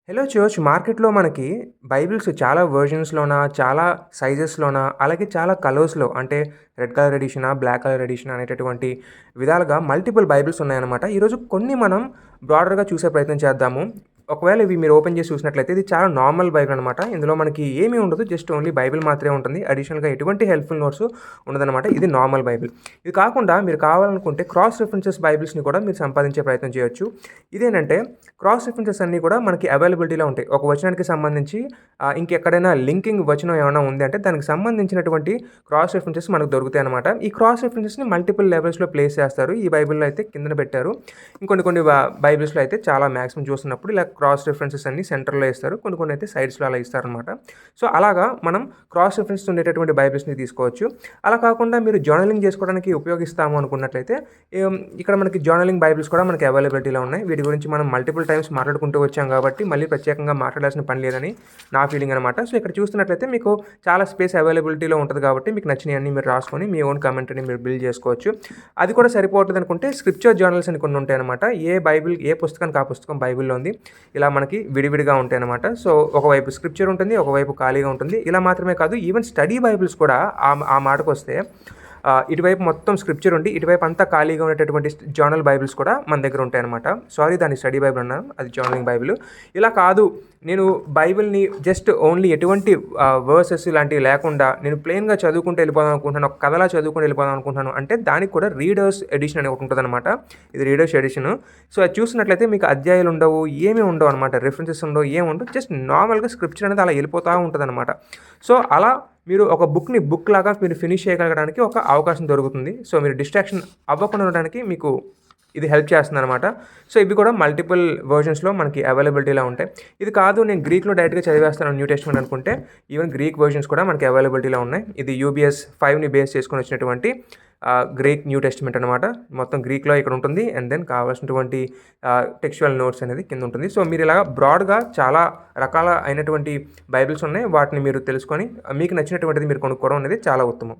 Hello church మార్కెట్‌లో మనకి Bibles చాలా వెర్షన్స్‌లోన, చాలా సైజెస్‌లోన, అలాగే చాలా కలర్స్‌లో అంటే రెడ్ కలర్ ఎడిషనా, బ్లాక్ కలర్ ఎడిషన్ అనేటటువంటి విధాలుగా మల్టిపుల్ బైబిల్స్ ఉన్నాయన్నమాట. ఈరోజు కొన్ని మనం బ్రాడర్‌గా చూసే ప్రయత్నం చేద్దాము. ఒకవేళ ఇవి మీరు ఓపెన్ చేసి చూసినట్లయితే ఇది చాలా నార్మల్ బైబిల్ అనమాట. ఇందులో మనకి ఏమీ ఉండదు. జస్ట్ ఓన్లీ బైబిల్ మాత్రమే ఉంటుంది. అడిషనల్‌గా ఎటువంటి హెల్ప్‌ఫుల్ నోట్స్ ఉండదనమాట. ఇది నార్మల్ బైబిల్. ఇది కాకుండా మీరు కావాలనుకుంటే క్రాస్ రిఫరెన్సెస్ బైబిల్స్‌ని కూడా మీరు సంపాదించే ప్రయత్నం చేయొచ్చు. ఇదేంటంటే క్రాస్ రిఫరెన్సెస్ అన్నీ కూడా మనకి అవైలబిలిటీలో ఉంటాయి. ఒక వచనానికి సంబంధించి ఇంకెక్కడైనా లింకింగ్ వచనం ఏమైనా ఉంది అంటే దానికి సంబంధించినటువంటి క్రాస్ రిఫరెన్సెస్ మనకు దొరుకుతాయన్నమాట. ఈ క్రాస్ రిఫరెన్సెస్‌ని మల్టిపుల్ లెవెల్స్‌లో ప్లేస్ చేస్తారు. ఈ బైబిల్‌లో అయితే కిందన పెట్టారు. ఇంకొన్ని కొన్ని బైబిల్స్‌లో అయితే చాలా మాక్సిమం చూస్తున్నప్పుడు ఇలా క్రాస్ రిఫరెన్సెస్ అన్నీ సెంటర్‌లో ఇస్తారు. కొన్ని కొన్ని అయితే సైడ్స్‌లో అలా ఇస్తారనమాట. సో, అలాగా మనం క్రాస్ రిఫరెన్స్ ఉండేటటువంటి బైబిల్స్‌ని తీసుకోవచ్చు. అలా కాకుండా మీరు జర్నలింగ్ చేసుకోవడానికి ఉపయోగిస్తాము అనుకున్నట్లయితే ఇక్కడ మనకి జర్నలింగ్ బైబిల్స్ కూడా మనకి అవైలబిలిటీలో ఉన్నాయి. వీటి గురించి మనం మల్టిపుల్ టైమ్స్ మాట్లాడుకుంటూ వచ్చాం కాబట్టి మళ్ళీ ప్రత్యేకంగా మాట్లాడాల్సిన పని లేదని నా ఫీలింగ్ అనమాట. సో, ఇక్కడ చూస్తున్నట్లయితే మీకు చాలా స్పేస్ అవైలబిలిటీలో ఉంటది కాబట్టి మీకు నచ్చినయన్నీ మీరు రాసుకొని మీ ఓన్ కామెంటరీని మీరు బిల్డ్ చేసుకోవచ్చు. అది కూడా సరిపోవట్లేదనుకుంటే స్క్రిప్చర్ జర్నల్స్ అని కొన్ని ఉంటాయన్నమాట. ఏ పుస్తకానికి ఆ పుస్తకం బైబిల్‌లో ఉంది. ఇలా మనకి విడివిడిగా ఉంటాయన్నమాట. సో, ఒకవైపు స్క్రిప్చర్ ఉంటుంది. ఒకవైపు ఖాళీగా ఉంటుంది. ఇలా మాత్రమే కాదు ఈవెన్ స్టడీ బైబిల్స్ కూడా ఆ మాటకొస్తే ఇటువైపు మొత్తం స్క్రిప్చర్ ఉండి, ఇటువైపు అంతా ఖాళీగా ఉండేటటువంటి జర్నల్ బైబిల్స్ కూడా మన దగ్గర ఉంటాయన్నమాట. సారీ దాన్ని స్టడీ బైబిల్ అన్నాను. అది జర్నలింగ్ బైబిల్. ఇలా కాదు నేను బైబిల్‌ని జస్ట్ ఓన్లీ ఎటువంటి వర్సెస్ ఇలాంటివి లేకుండా నేను ప్లెయిన్‌గా చదువుకుంటూ వెళ్ళిపోదాం అనుకుంటున్నాను. ఒక కథలా చదువుకుంటూ వెళ్ళిపోదాం అనుకుంటున్నాను అంటే దానికి కూడా రీడర్స్ ఎడిషన్ అని ఒకటి ఉంటదనమాట. ఇది రీడర్స్ ఎడిషన్. సో, అది చూసినట్లయితే మీకు అధ్యాయాలు ఉండవు. ఏమీ ఉండవనమాట. రిఫరెన్సెస్ ఉండవు. ఏముండవు. జస్ట్ నార్మల్‌గా స్క్రిప్చర్ అనేది అలా వెళ్ళిపోతా ఉంటదనమాట. సో, అలా మీరు ఒక బుక్‌ని బుక్ లాగా మీరు ఫినిష్ చేయగలగడానికి ఒక అవకాశం దొరుకుతుంది. సో, మీరు డిస్ట్రాక్షన్ అవ్వకుండా ఉండడానికి మీకు ఇది హెల్ప్ చేస్తుందనమాట. సో, ఇవి కూడా మల్టిపుల్ వెర్షన్స్‌లో మనకి అవైలబిలిటీలో ఉంటాయి. ఇది కాదు నేను గ్రీక్‌లో డైరెక్ట్‌గా చదివేస్తాను న్యూ టెస్టమెంట్ అనుకుంటే ఈవెన్ గ్రీక్ వెర్షన్స్ కూడా మనకి అవైలబిలిటీలో ఉన్నాయి. ఇది యూబీఎస్ 5ని బేస్ చేసుకొని వచ్చినటువంటి గ్రీక్ న్యూ టెస్టమెంట్ అనమాట. మొత్తం గ్రీక్‌లో ఇక్కడ ఉంటుంది. అండ్ దెన్ కావాల్సినటువంటి టెక్స్చువల్ నోట్స్ అనేది కింద ఉంటుంది. సో, మీరు ఇలాగా బ్రాడ్‌గా చాలా రకాల అయినటువంటి బైబిల్స్ ఉన్నాయి. వాటిని మీరు తెలుసుకొని మీకు నచ్చినటువంటిది మీరు కొనుక్కోవడం అనేది చాలా ఉత్తమం.